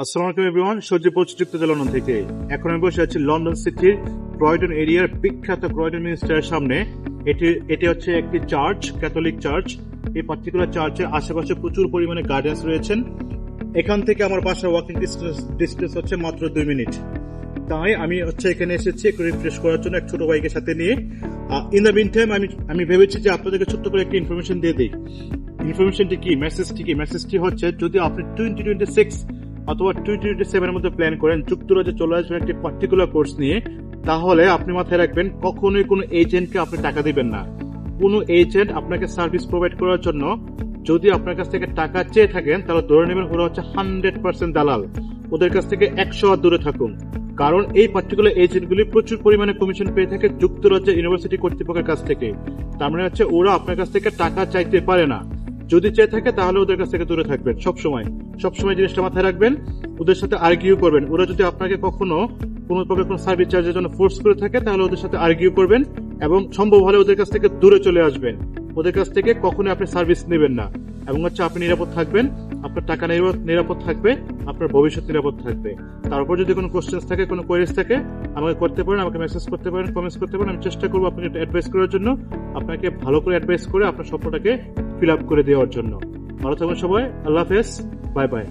আসসালামু আলাইকুম এভরিওয়ান, সূর্য প্রযুক্ত লন্ডন থেকে। এখন আমি বসে আছি লন্ডন সিটির ক্রয়টন এরিয়ার বিখ্যাত ক্রয়টন মিনিস্টারের সামনে। এটি হচ্ছে একটি চার্চ, ক্যাথলিক চার্চ। এই পার্টিকুলার চার্চের আশেপাশে প্রচুর পরিমাণে গার্ডেন্স রয়েছেন। এখান থেকে আমার বাসার ওয়াকিং ডিস্টেন্স হচ্ছে মাত্র 2 মিনিট। তাই আমি এখানে এসেছি একটু রিফ্রেশ করার জন্য এক ছোট ভাইকে সাথে নিয়ে। ইন দ্য মিন টাইম আমি ভেবেছি যে আপনাদেরকে ছোট্ট করে একটা ইনফরমেশন দিয়ে দিই। ইনফরমেশনটি কি, মেসেজটি হচ্ছে, যদি আপনি 2026 অথবা 2027 এর মধ্যে প্ল্যান করেন যুক্তরাজ্যে চলে আসবেন একটি পার্টিকুলার কোর্স নিয়ে, তাহলে আপনি মাথায় রাখবেন কখনোই কোনো এজেন্টকে আপনি টাকা দিবেন না। কোনো এজেন্ট আপনাকে সার্ভিস প্রোভাইড করার জন্য যদি আপনার কাছ থেকে টাকা চেয়ে থাকেন, তাহলে ধরে নেবেন ওরা হচ্ছে 100% দালাল। ওদের কাছ থেকে 100 হাত দূরে থাকুন, কারণ এই পার্টিকুলার এজেন্টগুলি প্রচুর পরিমাণে কমিশন পেয়ে থাকে যুক্তরাজ্যের ইউনিভার্সিটি কর্তৃপক্ষের কাছ থেকে। তার মানে হচ্ছে ওরা আপনার কাছ থেকে টাকা চাইতে পারে না। যদি চেয়ে থাকে তাহলে ওদের কাছ থেকে দূরে থাকবেন সবসময় জিনিসটা মাথায় রাখবেন। ওদের সাথে আর্গিউ করবেন। ওরা যদি আপনাকে কখনো কোনো প্রকার কোনো সার্ভিস চার্জের জন্য ফোর্স করে থাকে, তাহলে ওদের সাথে আর্গিউ করবেন এবং সম্ভব হলে ওদের কাছ থেকে দূরে চলে আসবেন। ওদের কাছ থেকে কখনো আপনি সার্ভিস নেবেন না, এবং আপনি নিরাপদ থাকবেন, আপনার টাকা নিরাপদ থাকবে, আপনার ভবিষ্যৎ নিরাপদ থাকবে। তারপর যদি কোনো কোশ্চেন থাকে, কোনো কোয়েরিজ থাকে, আমাকে করতে পারেন, আমাকে মেসেজ করতে পারেন, কমেন্টস করতে পারেন। আমি চেষ্টা করবো আপনাকে অ্যাডভাইস করার জন্য, আপনাকে ভালো করে অ্যাডভাইস করে আপনার স্বপ্নটাকে ফিল আপ করে দেওয়ার জন্য। ভালো থাকবেন সবাই, আল্লাহ হাফেজ, বাই বাই।